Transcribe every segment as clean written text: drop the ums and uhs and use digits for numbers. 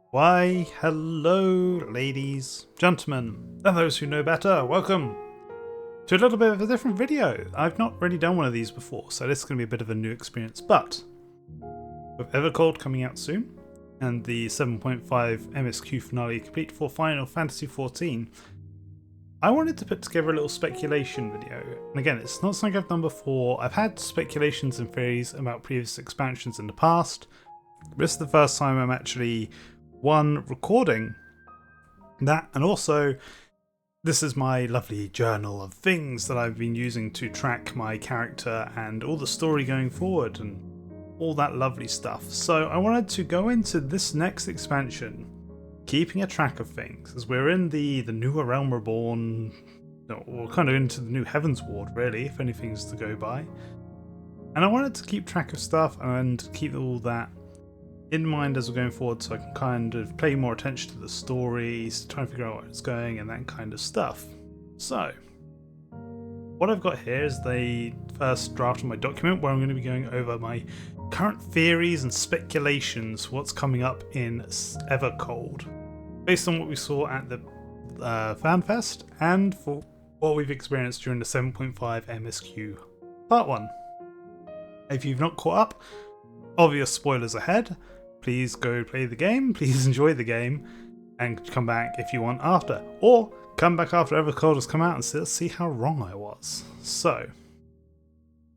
Why, hello, ladies, gentlemen, and those who know better. Welcome to a little bit of a different video. I've not really done one of these before, so this is going to be a bit of a new experience. But with Evercold coming out soon, and the 7.5 MSQ finale complete for Final Fantasy XIV, I wanted to put together a little speculation video. And again, it's not something I've done before. I've had speculations and theories about previous expansions in the past. This is the first time I'm actually recording that, and also this is my lovely journal of things that I've been using to track my character and all the story going forward and all that lovely stuff. So I wanted to go into this next expansion keeping a track of things, as we're in the newer Realm Reborn, or kind of into the new Heavens Ward really, if anything's to go by. And I wanted to keep track of stuff and keep all that in mind as we're going forward, so I can kind of pay more attention to the stories, try and figure out where it's going and that kind of stuff. So what I've got here is the first draft of my document where I'm going to be going over my current theories and speculations, what's coming up in Evercold, based on what we saw at the FanFest and for what we've experienced during the 7.5 MSQ Part 1. If you've not caught up, obvious spoilers ahead. Please go play the game, please enjoy the game, and come back if you want after. Or come back after Evercold has come out and see how wrong I was. So,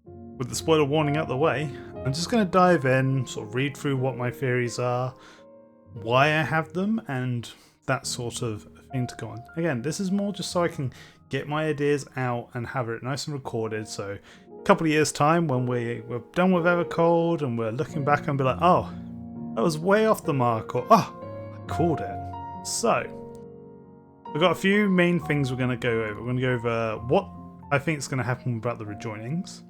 with the spoiler warning out the way, I'm just going to dive in, sort of read through what my theories are, why I have them, and that sort of thing to go on. Again, this is more just so I can get my ideas out and have it nice and recorded, so a couple of years' time when we're done with Evercold and we're looking back and be like, oh, that was way off the mark, or oh, I called it. So, we've got a few main things we're going to go over. We're going to go over what I think is going to happen about the Rejoinings,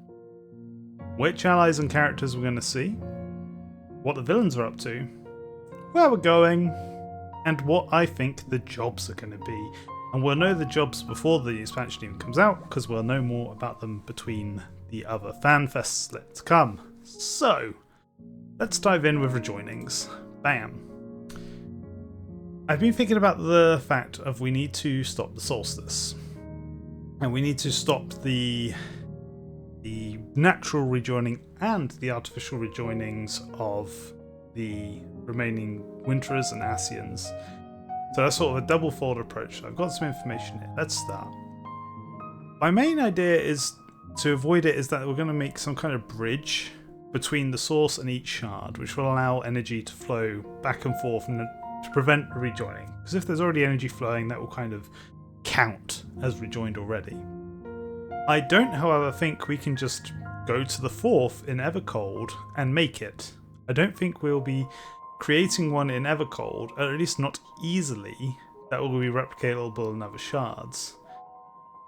which allies and characters we're going to see, what the villains are up to, where we're going, and what I think the jobs are going to be. And we'll know the jobs before the expansion even comes out, because we'll know more about them between the other FanFests that come. So, let's dive in with Rejoinings. Bam. I've been thinking about the fact of we need to stop the solstice. And we need to stop the natural rejoining and the artificial rejoinings of the remaining Winterers and Ascians. So that's sort of a double-fold approach. I've got some information here. Let's start. My main idea is to avoid it is that we're going to make some kind of bridge between the source and each shard, which will allow energy to flow back and forth and to prevent rejoining. Because if there's already energy flowing, that will kind of count as rejoined already. I don't, however, think we can just go to the fourth in Evercold and make it. I don't think we'll be creating one in Evercold, or at least not easily, that will be replicatable in other shards.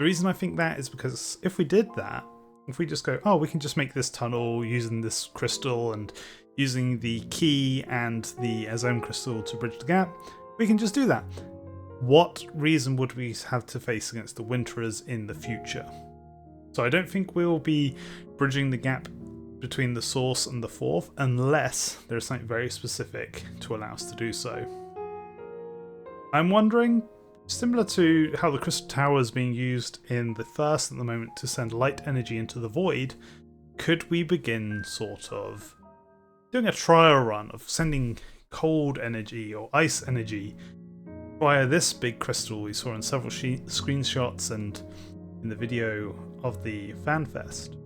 The reason I think that is because if we did that, if we just go, oh, we can just make this tunnel using this crystal and using the key and the XIV crystal to bridge the gap, we can just do that. What reason would we have to face against the Winterers in the future? So I don't think we'll be bridging the gap between the source and the fourth unless there's something very specific to allow us to do so. I'm wondering, similar to how the Crystal Tower is being used in the first at the moment to send light energy into the void, could we begin sort of doing a trial run of sending cold energy or ice energy via this big crystal we saw in several screenshots and in the video of the FanFest?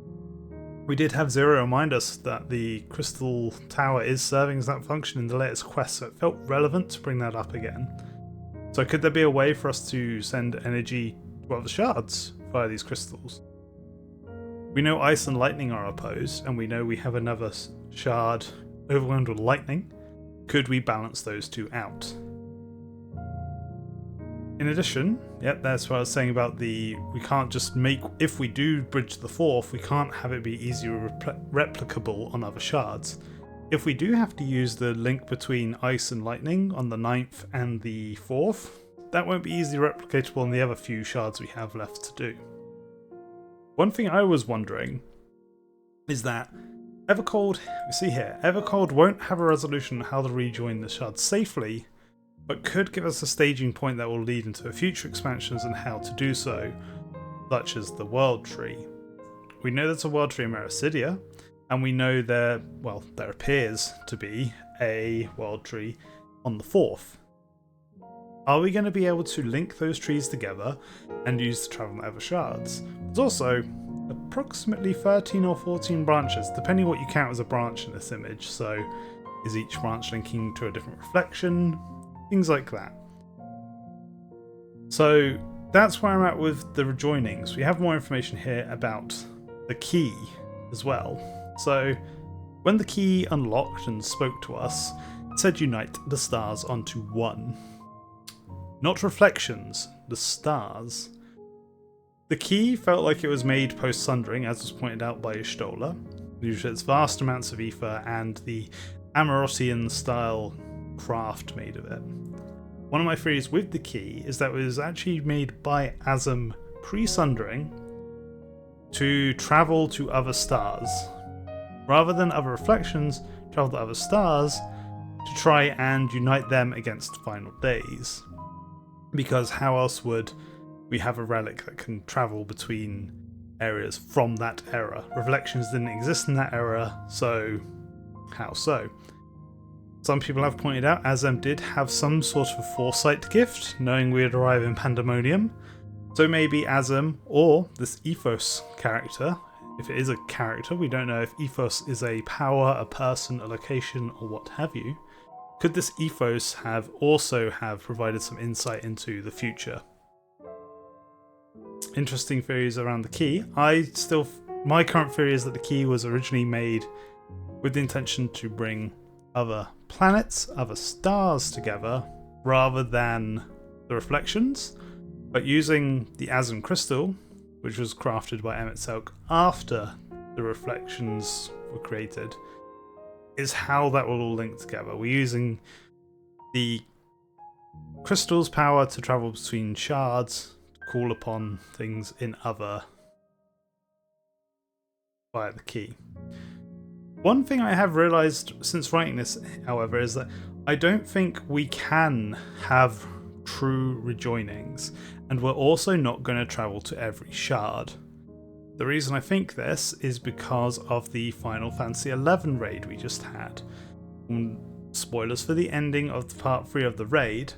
We did have Zero remind us that the Crystal Tower is serving as that function in the latest quest, so it felt relevant to bring that up again. So could there be a way for us to send energy to other shards via these crystals? We know ice and lightning are opposed, and we know we have another shard overwhelmed with lightning. Could we balance those two out? In addition, yep, that's what I was saying about we can't just make, if we do bridge the fourth, we can't have it be easily replicable on other shards. If we do have to use the link between ice and lightning on the 9th and the 4th, that won't be easily replicatable on the other few shards we have left to do. One thing I was wondering is that Evercold, we see here, Evercold won't have a resolution on how to rejoin the shards safely, but could give us a staging point that will lead into future expansions and how to do so, such as the World Tree. We know there's a World Tree in Mericidia, and we know there appears to be a World Tree on the 4th. Are we going to be able to link those trees together and use the Travel Ever Shards? There's also approximately 13 or 14 branches, depending what you count as a branch in this image. So is each branch linking to a different reflection? Things like that. So that's where I'm at with the Rejoinings. We have more information here about the key as well. So when the key unlocked and spoke to us, it said unite the stars onto one. Not reflections, the stars. The key felt like it was made post-sundering, as was pointed out by Ishtola. Usually it's vast amounts of ether and the Amarottian style craft made of it. One of my theories with the key is that it was actually made by Azam pre-sundering to travel to other stars. Rather than other reflections, travel to other stars to try and unite them against final days. Because how else would we have a relic that can travel between areas from that era? Reflections didn't exist in that era, so how so? Some people have pointed out Azam did have some sort of foresight gift, knowing we'd arrive in Pandemonium. So maybe Azam, or this Ethos character, if it is a character, we don't know if Ethos is a power, a person, a location, or what have you. Could this Ethos have provided some insight into the future? Interesting theories around the key. My current theory is that the key was originally made with the intention to bring other planets, other stars together, rather than the reflections, but using the Azam crystal, which was crafted by Emmett Selk after the reflections were created, is how that will all link together. We're using the crystal's power to travel between shards, to call upon things in other via the key. One thing I have realised since writing this, however, is that I don't think we can have true rejoinings, and we're also not going to travel to every shard. The reason I think this is because of the Final Fantasy XI raid we just had. Spoilers for the ending of part 3 of the raid.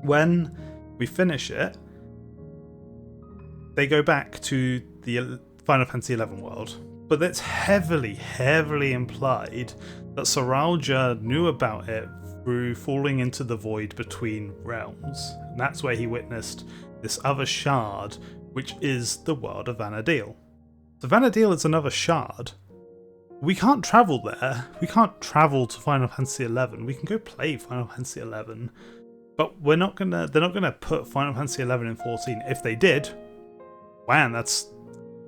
When we finish it, they go back to the Final Fantasy XI world. But it's heavily implied that Saralja knew about it through falling into the void between realms. And that's where he witnessed this other shard, which is the world of Vana'diel. So Vana'diel is another shard. We can't travel there. We can't travel to Final Fantasy XI. We can go play Final Fantasy XI. But they're not gonna put Final Fantasy XI in 14. If they did, man, that's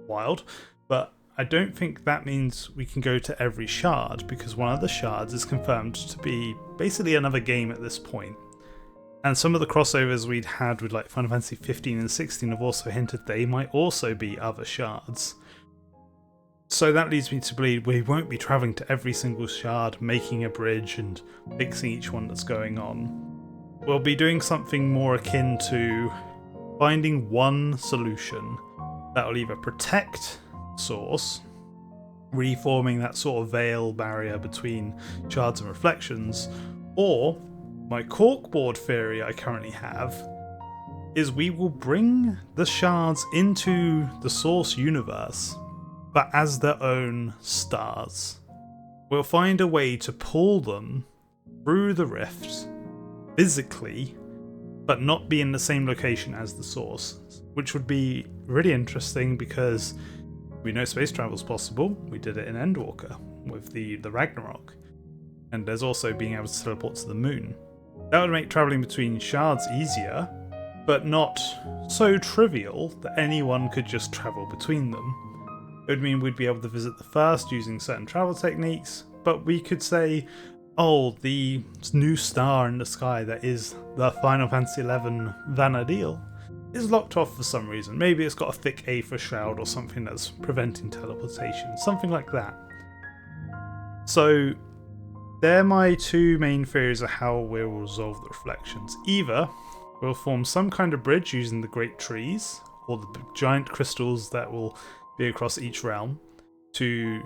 wild. But I don't think that means we can go to every shard, because one of the shards is confirmed to be basically another game at this point. And some of the crossovers we'd had with like Final Fantasy 15 and 16 have also hinted they might also be other shards. So that leads me to believe we won't be travelling to every single shard, making a bridge and fixing each one that's going on. We'll be doing something more akin to finding one solution that will either protect Source, reforming that sort of veil barrier between shards and reflections, or my corkboard theory I currently have is we will bring the shards into the Source universe, but as their own stars. We'll find a way to pull them through the rift physically, but not be in the same location as the Source, which would be really interesting because we know space travel is possible. We did it in Endwalker with the Ragnarok, and there's also being able to teleport to the moon. That would make travelling between shards easier, but not so trivial that anyone could just travel between them. It would mean we'd be able to visit the first using certain travel techniques, but we could say, oh, the new star in the sky that is the Final Fantasy XI Vana'diel, is locked off for some reason. Maybe it's got a thick aether shroud or something that's preventing teleportation, something like that. So they're my two main theories of how we'll resolve the reflections. Either we'll form some kind of bridge using the great trees, or the giant crystals that will be across each realm, to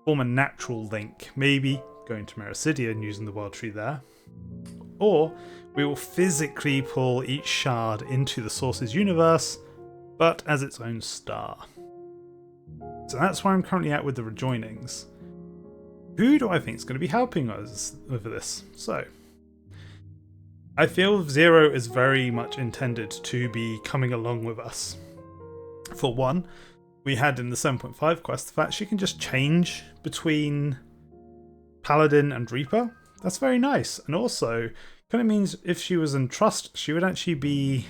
form a natural link, maybe going to Mericidia and using the world tree there. Or we will physically pull each shard into the Source's universe, but as its own star. So that's where I'm currently at with the Rejoinings. Who do I think is going to be helping us with this? So, I feel Zero is very much intended to be coming along with us. For one, we had in the 7.5 quest the fact she can just change between Paladin and Reaper. That's very nice. And also, kind of means if she was in Trust, she would actually be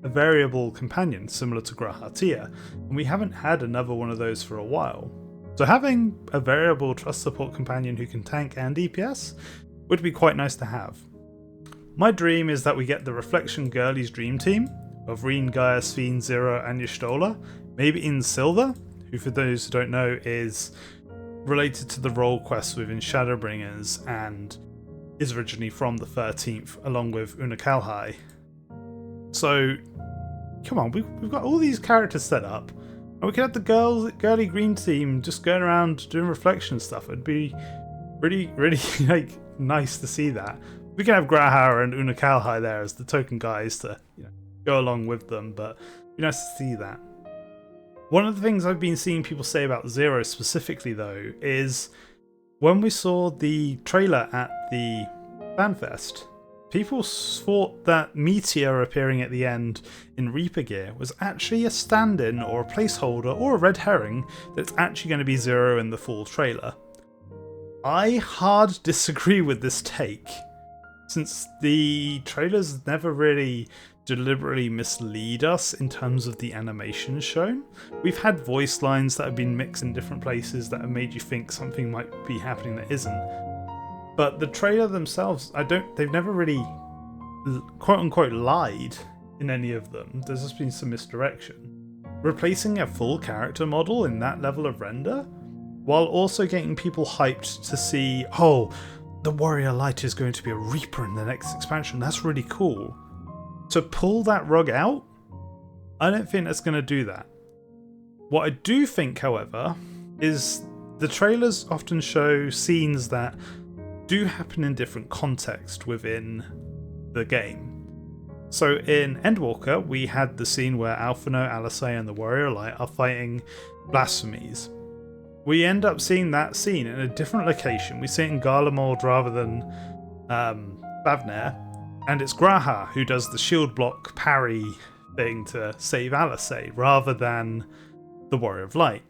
a variable companion, similar to Grahatia. And we haven't had another one of those for a while. So having a variable Trust support companion who can tank and DPS would be quite nice to have. My dream is that we get the Reflection Girlies dream team of Reen, Gaia, Sphene, Zero, and Y'shtola, maybe in Silver, who for those who don't know is related to the role quests within Shadowbringers and is originally from the 13th, along with Unakalhai. So, come on, we've got all these characters set up, and we could have the girly green team just going around doing reflection stuff. It'd be really, really like nice to see that. We can have Graha and Unakalhai there as the token guys to go along with them, but it'd be nice to see that. One of the things I've been seeing people say about Zero specifically, though, is when we saw the trailer at the FanFest, people thought that Meteor appearing at the end in Reaper gear was actually a stand-in or a placeholder or a red herring that's actually going to be Zero in the full trailer. I hard disagree with this take, since the trailers never really deliberately mislead us in terms of the animation shown. We've had voice lines that have been mixed in different places that have made you think something might be happening that isn't. But the trailer themselves, they've never really quote unquote lied in any of them. There's just been some misdirection. Replacing a full character model in that level of render, while also getting people hyped to see, oh, the Warrior Light is going to be a Reaper in the next expansion, that's really cool. To pull that rug out, I don't think that's going to do that. What I do think, however, is the trailers often show scenes that do happen in different context within the game. So in Endwalker, we had the scene where Alphino, Alisei, and the Warrior Light are fighting blasphemies. We end up seeing that scene in a different location. We see it in Garlemald rather than Bavner. And it's Graha who does the shield block parry thing to save Alisei, rather than the Warrior of Light.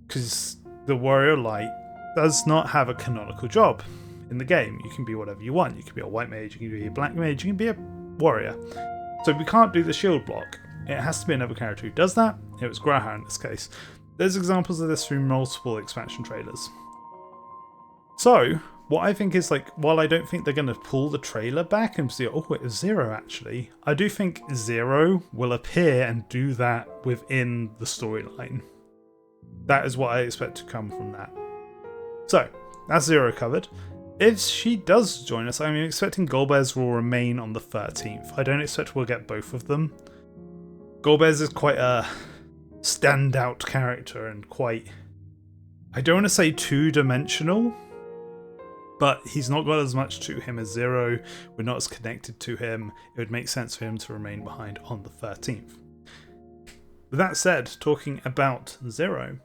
Because the Warrior of Light does not have a canonical job in the game. You can be whatever you want. You can be a white mage, you can be a black mage, you can be a warrior. So we can't do the shield block. It has to be another character who does that. It was Graha in this case. There's examples of this through multiple expansion trailers. So, what I think is, like, while I don't think they're going to pull the trailer back and say, oh, it was Zero actually, I do think Zero will appear and do that within the storyline. That is what I expect to come from that. So, that's Zero covered. If she does join us, I'm expecting Golbez will remain on the 13th. I don't expect we'll get both of them. Golbez is quite a standout character and quite, I don't want to say two-dimensional, but he's not got as much to him as Zero. We're not as connected to him. It would make sense for him to remain behind on the 13th. With that said, talking about Zero,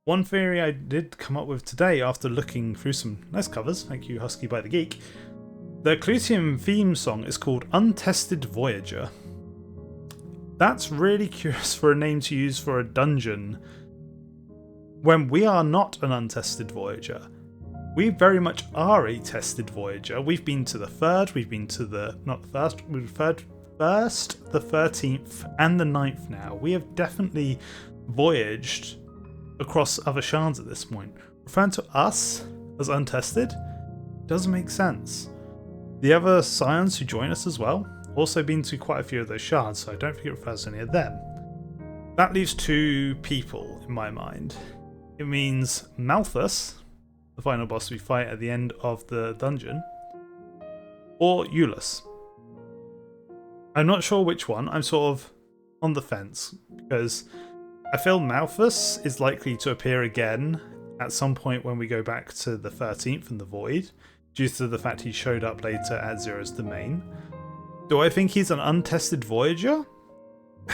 one theory I did come up with today after looking through some nice covers, thank you Husky by the Geek, the Clutium theme song is called Untested Voyager. That's really curious for a name to use for a dungeon when we are not an untested Voyager. We very much are a tested Voyager. We've been to the 3rd, we've been to the, not the 1st, we've first, the 13th, and the 9th now. We have definitely voyaged across other shards at this point. Referring to us as untested doesn't make sense. The other Scions who join us as well also been to quite a few of those shards, so I don't think it refers to any of them. That leaves 2 people in my mind. It means Malthus, the final boss we fight at the end of the dungeon, or Euless. I'm not sure which one. I'm sort of on the fence, because I feel Malthus is likely to appear again at some point when we go back to the 13th and the Void, due to the fact he showed up later at Zero's domain. Do I think he's an untested Voyager?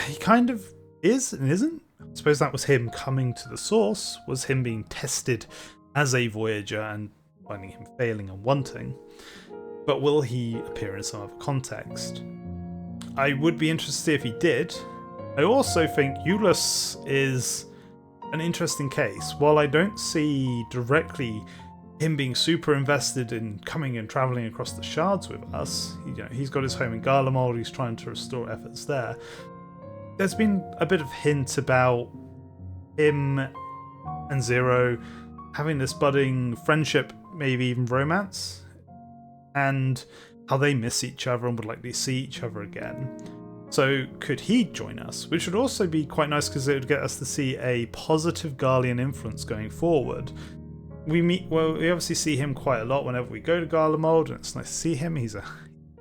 He kind of is and isn't. I suppose that was him coming to the source, was him being tested as a Voyager and finding him failing and wanting. But will he appear in some other context? I would be interested to see if he did. I also think Euless is an interesting case. While I don't see directly him being super invested in coming and travelling across the shards with us, he's got his home in Garlemald, he's trying to restore efforts there. There's been a bit of hint about him and Zero having this budding friendship, maybe even romance, and how they miss each other and would likely see each other again. So could he join us? Which would also be quite nice, because it would get us to see a positive Garlean influence going forward. We obviously see him quite a lot whenever we go to Garlemald, and it's nice to see him. He's a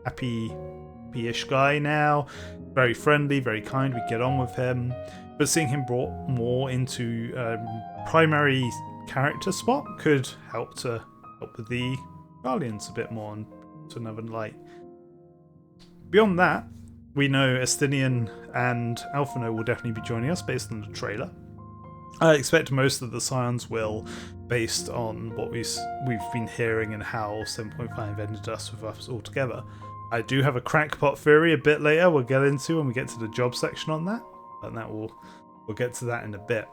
happy-ish guy now, very friendly, very kind, we get on with him. But seeing him brought more into primary character spot could help with the Garleans a bit more and to another light. Beyond that, we know Estinian and Alphino will definitely be joining us based on the trailer. I expect most of the Scions will, based on what we've been hearing and how 7.5 ended us with us all together. I do have a crackpot theory a bit later we'll get into when we get to the job section on that, but we'll get to that in a bit.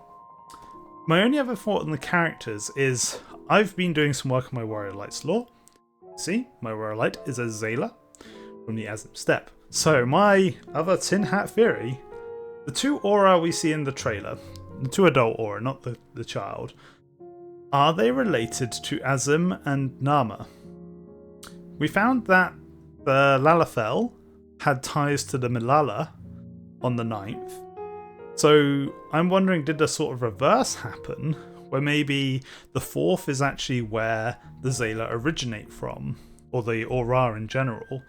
My only other thought on the characters is I've been doing some work on my Warrior Lights lore. See, my Warrior Light is a Zayla from the Azim Steppe. So my other tin hat theory, the 2 aura we see in the trailer, the 2 adult aura, not the child, are they related to Azim and Nama? We found that the Lalafell had ties to the Milala on the 9th. So I'm wondering, did a sort of reverse happen, where maybe the 4th is actually where the Zayla originate from, or the Aura in general,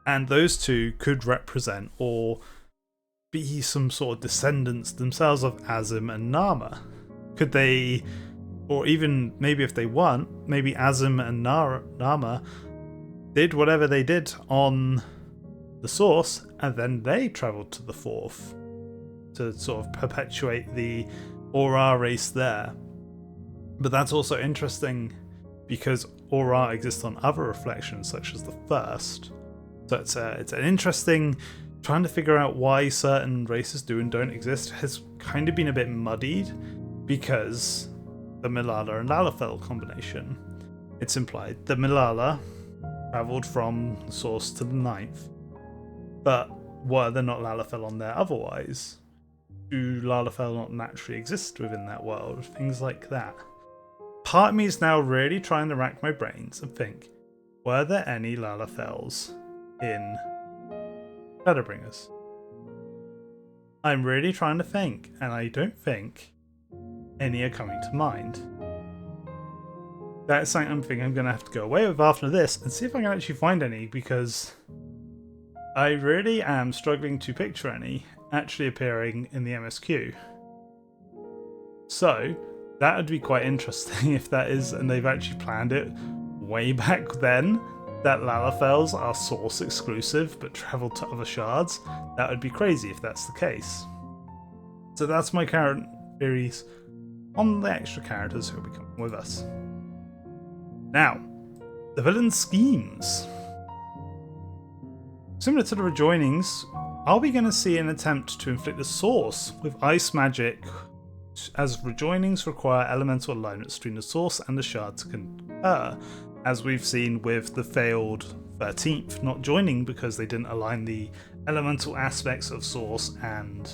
and those 2 could represent or be some sort of descendants themselves of Azim and Nama? Could they, or even maybe if they weren't, maybe Azim and Nama did whatever they did on the source, and then they travelled to the 4th to sort of perpetuate the Aura race there. But that's also interesting because Aura exists on other reflections such as the 1st. So it's an interesting, trying to figure out why certain races do and don't exist has kind of been a bit muddied, because the Milala and Lalafell combination. It's implied the Milala travelled from the source to the 9th, but were there not Lalafell on there otherwise? Do Lalafell not naturally exist within that world? Things like that. Part of me is now really trying to rack my brains and think, were there any Lalafells in Shadowbringers? I'm really trying to think, and I don't think any are coming to mind. That's something I'm thinking I'm going to have to go away with after this and see if I can actually find any, because I really am struggling to picture any actually appearing in the MSQ. So that would be quite interesting if that is, and they've actually planned it way back then, that Lalafells are source exclusive but travel to other shards. That would be crazy if that's the case. So that's my current theories on the extra characters who will be coming with us. Now, the villain's schemes. Similar to the Rejoinings, are we going to see an attempt to inflict the source with ice magic, as Rejoinings require elemental alignments between the source and the shard to concur, as we've seen with the failed 13th not joining because they didn't align the elemental aspects of source and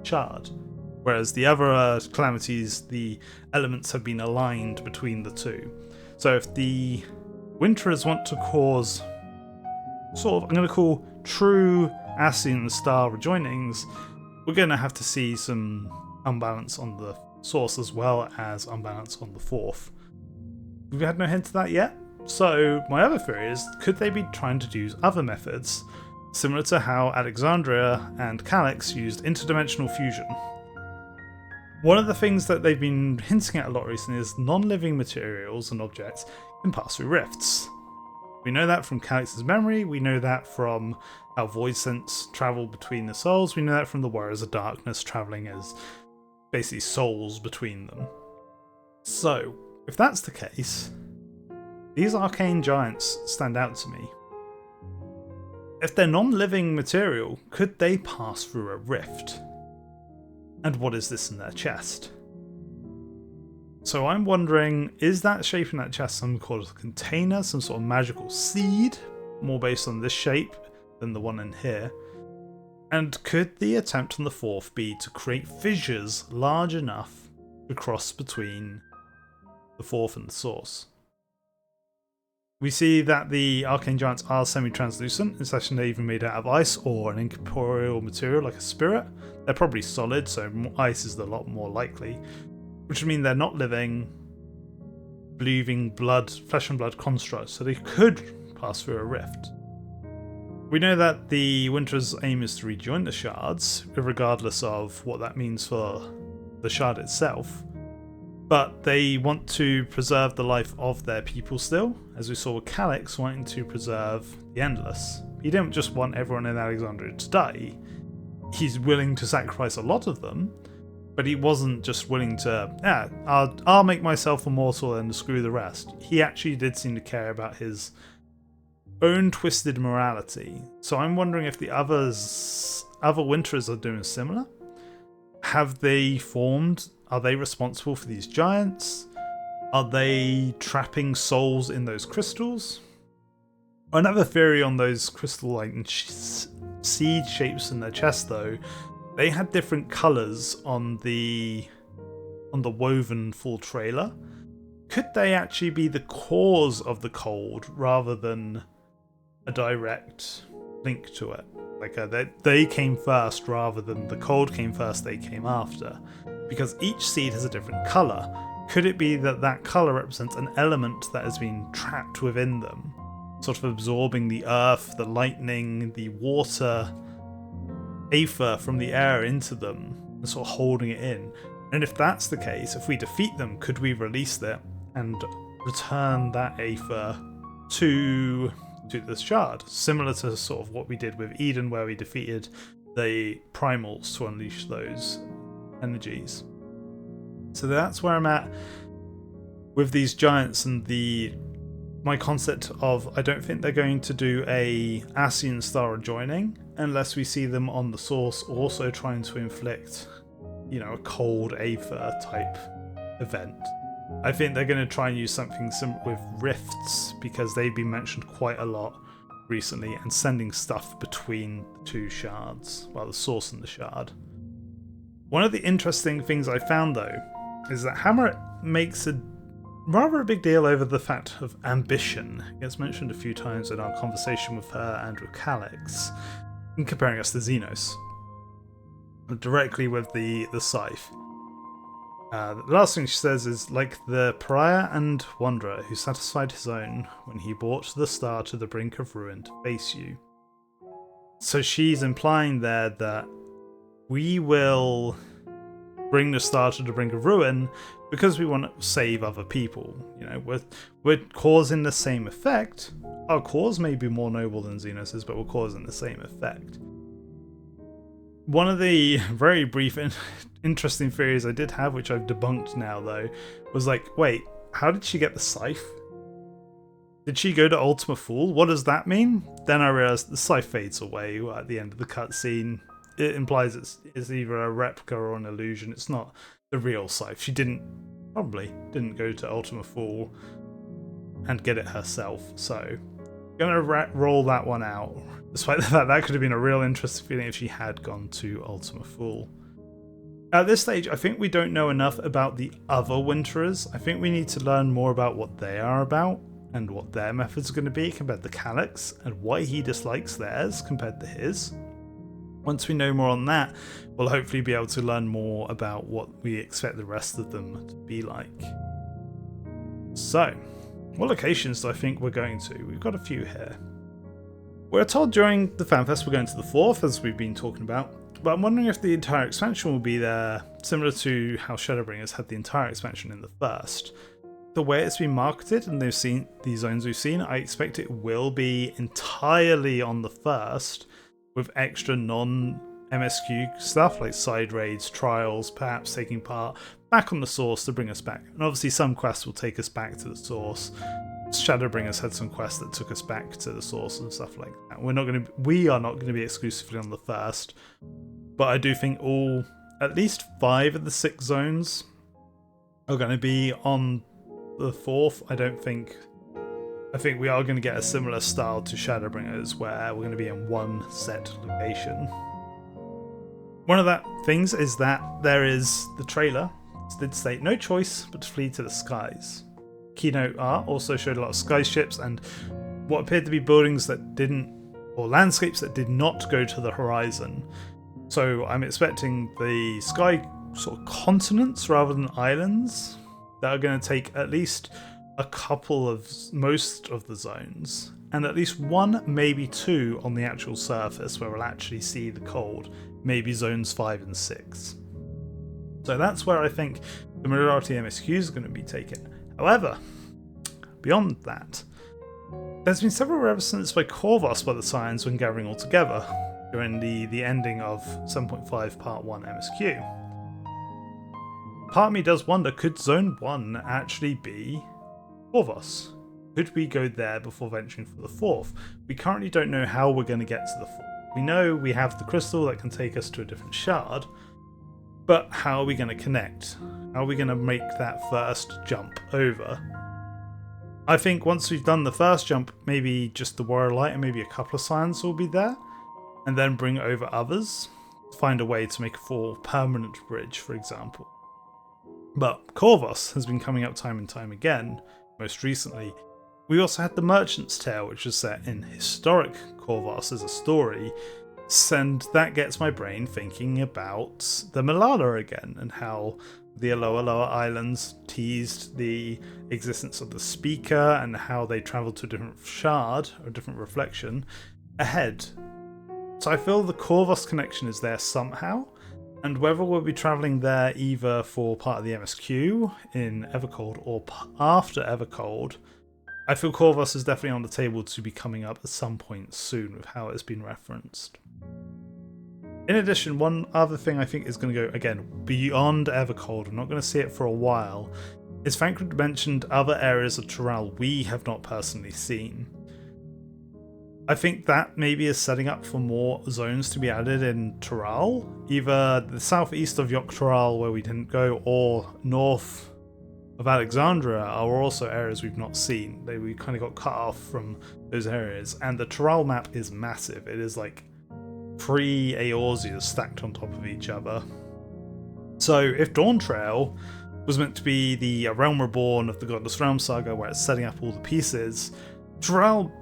shard, whereas the other calamities, the elements have been aligned between the 2. So if the Winterers want to cause sort of, I'm going to call true Ascian Star rejoinings, we're going to have to see some unbalance on the source as well as unbalance on the fourth. We've had no hint of that yet. So my other theory is, could they be trying to use other methods, similar to how Alexandria and Calix used interdimensional fusion? One of the things that they've been hinting at a lot recently is non-living materials and objects can pass through rifts. We know that from Calix's memory, we know that from how void sense travel between the souls, we know that from the Warriors of Darkness travelling as basically souls between them. So, if that's the case, these arcane giants stand out to me. If they're non-living material, could they pass through a rift? And what is this in their chest? So I'm wondering, is that shape in that chest some sort of container, some sort of magical seed, more based on this shape than the one in here? And could the attempt on the fourth be to create fissures large enough to cross between the fourth and the source? We see that the arcane giants are semi-translucent, it's actually even made out of ice or an incorporeal material like a spirit. They're probably solid, so ice is a lot more likely, which would mean they're not living, breathing blood, flesh and blood constructs, so they could pass through a rift. We know that the Winter's aim is to rejoin the shards, regardless of what that means for the shard itself. But they want to preserve the life of their people still, as we saw with Calix wanting to preserve the Endless. He didn't just want everyone in Alexandria to die. He's willing to sacrifice a lot of them, but he wasn't just willing to, I'll make myself immortal and screw the rest. He actually did seem to care about his own twisted morality. So I'm wondering if the other Winterers are doing similar. Have they formed? Are they responsible for these giants? Are they trapping souls in those crystals? Another theory on those crystal-like seed shapes in their chest, though, they had different colours on the woven full trailer. Could they actually be the cause of the cold rather than a direct link to it? Like they came first rather than the cold came first, they came after. Because each seed has a different colour. Could it be that that colour represents an element that has been trapped within them, sort of absorbing the earth, the lightning, the water, aether from the air into them, and sort of holding it in? And if that's the case, if we defeat them, could we release that and return that aether to the shard? Similar to sort of what we did with Eden, where we defeated the primals to unleash those energies. So that's where I'm at with these giants and my concept of, I don't think they're going to do a Ascian Star rejoining unless we see them on the source also trying to inflict, a cold aether type event. I think they're going to try and use something similar with rifts, because they've been mentioned quite a lot recently, and sending stuff between the two shards, well, the source and the shard. One of the interesting things I found, though, is that Hammer makes a big deal over the fact of ambition. It gets mentioned a few times in our conversation with her and with Calix, in comparing us to Xenos, directly with the scythe. The last thing she says is, like the pariah and wanderer who satisfied his own when he brought the star to the brink of ruin to face you. So she's implying there that we will bring the star to the brink of ruin because we want to save other people. We're causing the same effect. Our cause may be more noble than Xenos's, but we're causing the same effect. One of the very brief and interesting theories I did have, which I've debunked now though, was like, wait, how did she get the scythe? Did she go to Ultima Fool? What does that mean? Then I realised the scythe fades away at the end of the cutscene. It implies it's either a replica or an illusion. It's not the real scythe. She probably didn't go to Ultima Fool and get it herself. So I'm going to roll that one out. Despite the fact that could have been a real interesting feeling if she had gone to Ultima Fool. At this stage, I think we don't know enough about the other Winterers. I think we need to learn more about what they are about and what their methods are going to be compared to Calyx, and why he dislikes theirs compared to his. Once we know more on that, we'll hopefully be able to learn more about what we expect the rest of them to be like. So, what locations do I think we're going to? We've got a few here. We're told during the FanFest we're going to the 4th, as we've been talking about, but I'm wondering if the entire expansion will be there, similar to how Shadowbringers had the entire expansion in the 1st. The way it's been marketed and these zones we've seen, I expect it will be entirely on the 1st, with extra non-MSQ stuff like side raids, trials, perhaps taking part back on the source to bring us back. And obviously some quests will take us back to the source. Shadowbringers had some quests that took us back to the source and stuff like that. We are not going to be exclusively on the 1st, but I do think at least 5 of the 6 zones are going to be on the 4th. I think we are going to get a similar style to Shadowbringers, where we're going to be in one set location. One of that things is that there is the trailer. It did state no choice but to flee to the skies. Keynote art also showed a lot of skyships and what appeared to be buildings that or landscapes that did not go to the horizon. So I'm expecting the sky sort of continents rather than islands that are going to take at least a couple of most of the zones, and at least 1, maybe 2 on the actual surface where we'll actually see the cold, maybe zones 5 and 6. So that's where I think the majority of MSQs is going to be taken. However, beyond that, there's been several references by Corvus by the Scions when gathering all together during the ending of 7.5 Part 1 MSQ. Part of me does wonder, could Zone 1 actually be Corvus? Could we go there before venturing for the 4th? We currently don't know how we're going to get to the 4th. We know we have the crystal that can take us to a different shard, but how are we going to connect? How are we going to make that first jump over? I think once we've done the first jump, maybe just the Warrior Light and maybe a couple of Scions will be there, and then bring over others. Find a way to make a full permanent bridge, for example. But Corvus has been coming up time and time again. Most recently, we also had the Merchant's Tale, which was set in historic Corvus as a story, and that gets my brain thinking about the Malala again, and how the Aloha Islands teased the existence of the Speaker and how they travelled to a different shard, or a different reflection, ahead. So I feel the Corvus connection is there somehow, and whether we'll be travelling there either for part of the MSQ in Evercold or after Evercold, I feel Corvus is definitely on the table to be coming up at some point soon with how it's been referenced. In addition, one other thing I think is going to go, again, beyond Evercold, I'm not going to see it for a while, is Thancred mentioned other areas of Tural we have not personally seen. I think that maybe is setting up for more zones to be added in Tural, either the southeast of Yok Tural where we didn't go, or north of Alexandria are also areas we've not seen. We kind of got cut off from those areas, and the Tural map is massive. It is like 3 Eorzeas stacked on top of each other. So if Dawn Trail was meant to be the Realm Reborn of the Godless Realm saga, where it's setting up all the pieces, Tural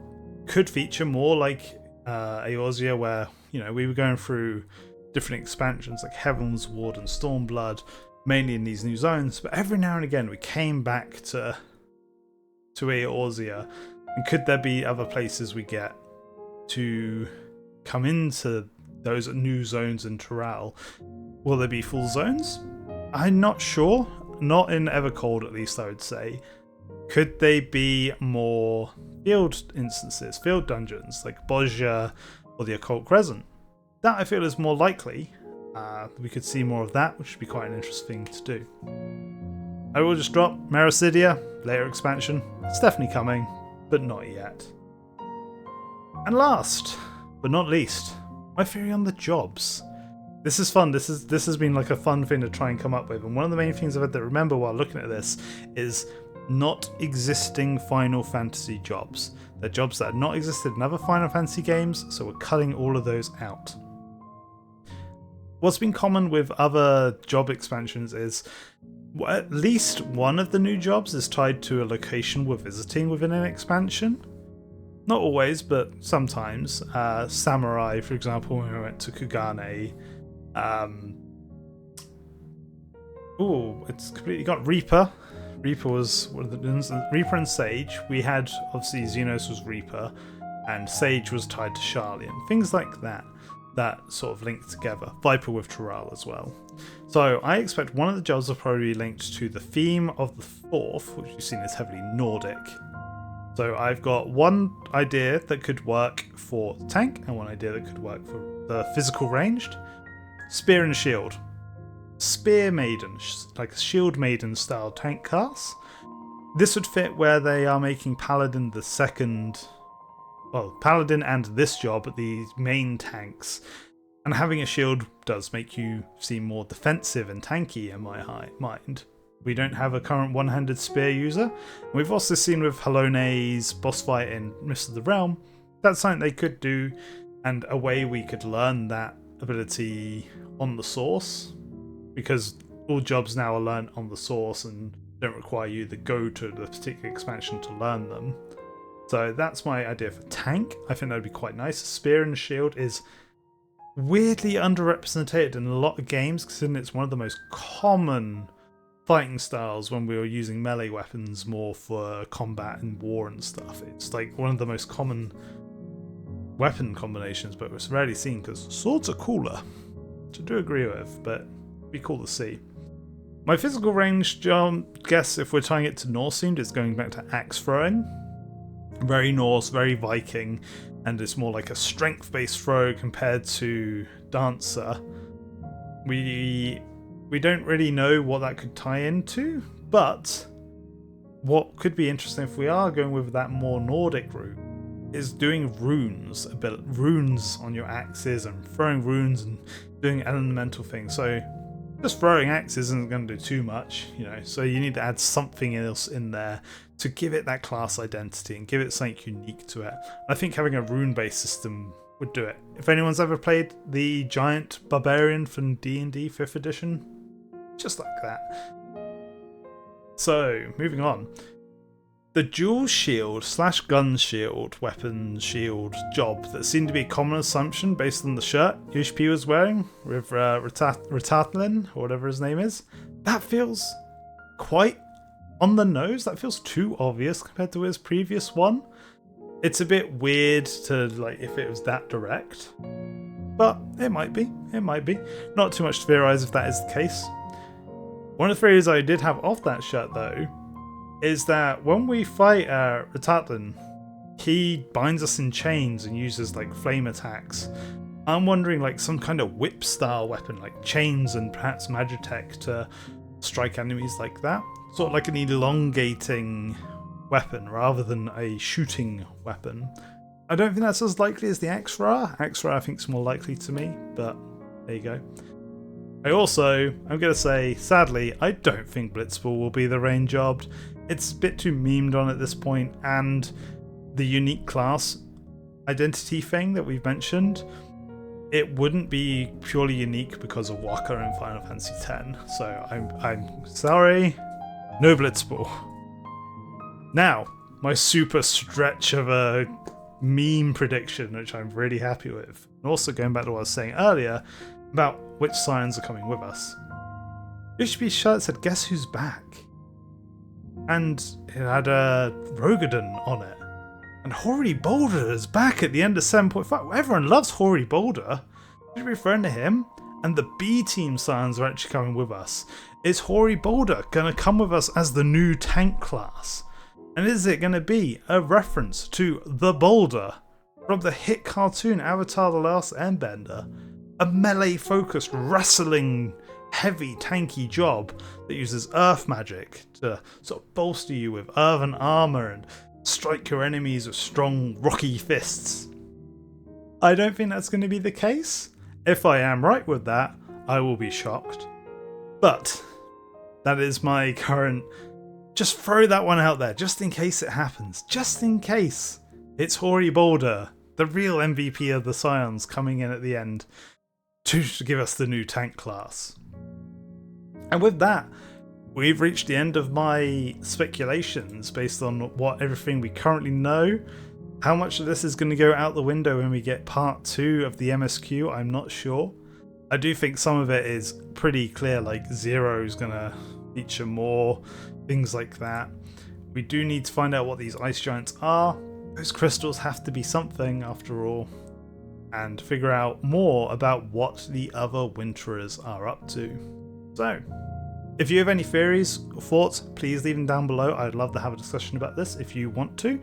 could feature more like Eorzea, where we were going through different expansions like Heaven's Ward and Stormblood, mainly in these new zones, but every now and again we came back to Eorzea, and could there be other places we get to come into those new zones in Tural? Will there be full zones? I'm not sure. Not in Evercold, at least, I would say. Could they be more field instances, field dungeons, like Bozja or the Occult Crescent? That I feel is more likely. We could see more of that, which would be quite an interesting thing to do. I will just drop Mericidia, later expansion. It's definitely coming, but not yet. And last, but not least, my theory on the jobs. This is fun. This has been like a fun thing to try and come up with, and one of the main things I've had to remember while looking at this is not existing Final Fantasy jobs. They're jobs that had not existed in other Final Fantasy games, so we're cutting all of those out. what's been common with other job expansions is at least one of the new jobs is tied to a location we're visiting within an expansion. Not always, but sometimes. Samurai, for example, when we went to Kugane. It's completely got Reaper. Reaper was one of the Reaper and Sage. We had, obviously, Xenos was Reaper, and Sage was tied to Charlian. Things like that sort of linked together. Viper with Toral as well. So I expect one of the jobs will probably be linked to the theme of the 4th, which you've seen is heavily Nordic. So I've got one idea that could work for the tank, and one idea that could work for the physical ranged. Spear and Shield. Spear Maiden, like a Shield Maiden style tank class. This would fit where they are making Paladin the second... Well, Paladin and this job the main tanks. And having a shield does make you seem more defensive and tanky in my mind. We don't have a current one-handed spear user. We've also seen with Halone's boss fight in Mist of the Realm, that's something they could do, and a way we could learn that ability on the source, because all jobs now are learned on the source and don't require you to go to the particular expansion to learn them. So that's my idea for tank. I think that would be quite nice. Spear and shield is weirdly underrepresented in a lot of games, considering it's one of the most common fighting styles when we were using melee weapons more for combat and war and stuff. It's like one of the most common weapon combinations, but it's rarely seen because swords are cooler, which I do agree with, but it'd be cool to see. My physical range guess, if we're tying it to Norse themed, is going back to axe throwing. Very Norse, very Viking, and it's more like a strength-based throw compared to Dancer. We don't really know what that could tie into, but what could be interesting if we are going with that more Nordic route is doing runes on your axes and throwing runes and doing elemental things. So just throwing axes isn't going to do too much, so you need to add something else in there to give it that class identity and give it something unique to it. I think having a rune-based system would do it. If anyone's ever played the Giant Barbarian from D&D 5th edition, just like that. So, moving on. The dual shield / gun shield, weapon shield job that seemed to be a common assumption based on the shirt UHP was wearing with Ratatlin, or whatever his name is, that feels quite on the nose. That feels too obvious compared to his previous one. It's a bit weird to, if it was that direct. But it might be. Not too much to theorise if that is the case. One of the theories I did have off that shirt, though, is that when we fight Ratatlin, he binds us in chains and uses, flame attacks. I'm wondering, some kind of whip-style weapon, like chains and perhaps Magitech to strike enemies like that. Sort of like an elongating weapon rather than a shooting weapon. I don't think that's as likely as the Axra. Axra I think is more likely to me, but there you go. I'm going to say, sadly, I don't think Blitzball will be the rain job. It's a bit too memed on at this point, and the unique class identity thing that we've mentioned, it wouldn't be purely unique because of Waka in Final Fantasy X. So I'm sorry. No Blitzball. Now, my super stretch of a meme prediction, which I'm really happy with. And also going back to what I was saying earlier about which scions are coming with us. UHB's shirt said, "Guess who's back?" And it had a Rogadon on it. And Hoary Boulder is back at the end of 7.5. Everyone loves Hoary Boulder. Should we be referring to him? And the B team scions are actually coming with us. Is Hoary Boulder going to come with us as the new tank class? And is it going to be a reference to the Boulder from the hit cartoon Avatar: The Last Airbender? A melee-focused, wrestling, heavy, tanky job that uses earth magic to sort of bolster you with earthen armor and strike your enemies with strong, rocky fists. I don't think that's going to be the case. If I am right with that, I will be shocked. But that is my current... Just throw that one out there, just in case it happens. Just in case. It's Hoary Boulder, the real MVP of the Scions, coming in at the end to give us the new tank class. And with that, we've reached the end of my speculations based on what everything we currently know. How much of this is going to go out the window when we get part 2 of the MSQ, I'm not sure. I do think some of it is pretty clear, like Zero is going to feature more, things like that. We do need to find out what these ice giants are. Those crystals have to be something after all. And figure out more about what the other Winterers are up to. So, if you have any theories or thoughts, please leave them down below. I'd love to have a discussion about this if you want to.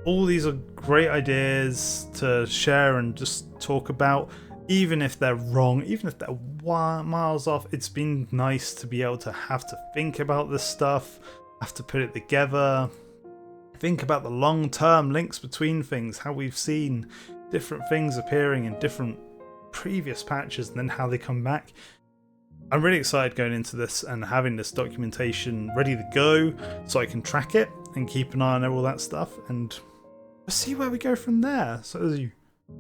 All these are great ideas to share and just talk about, even if they're wrong, even if they're miles off. It's been nice to be able to have to think about this stuff, have to put it together, think about the long-term links between things, how we've seen different things appearing in different previous patches and then how they come back. I'm really excited going into this and having this documentation ready to go so I can track it and keep an eye on all that stuff and see where we go from there. So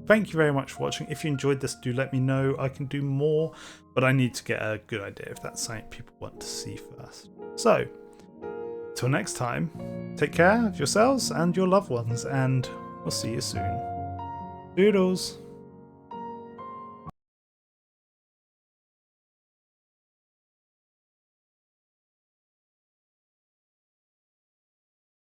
thank you very much for watching. If you enjoyed this, do let me know. I can do more, but I need to get a good idea if that's something people want to see first. So, till next time, take care of yourselves and your loved ones, and we'll see you soon. Doodles!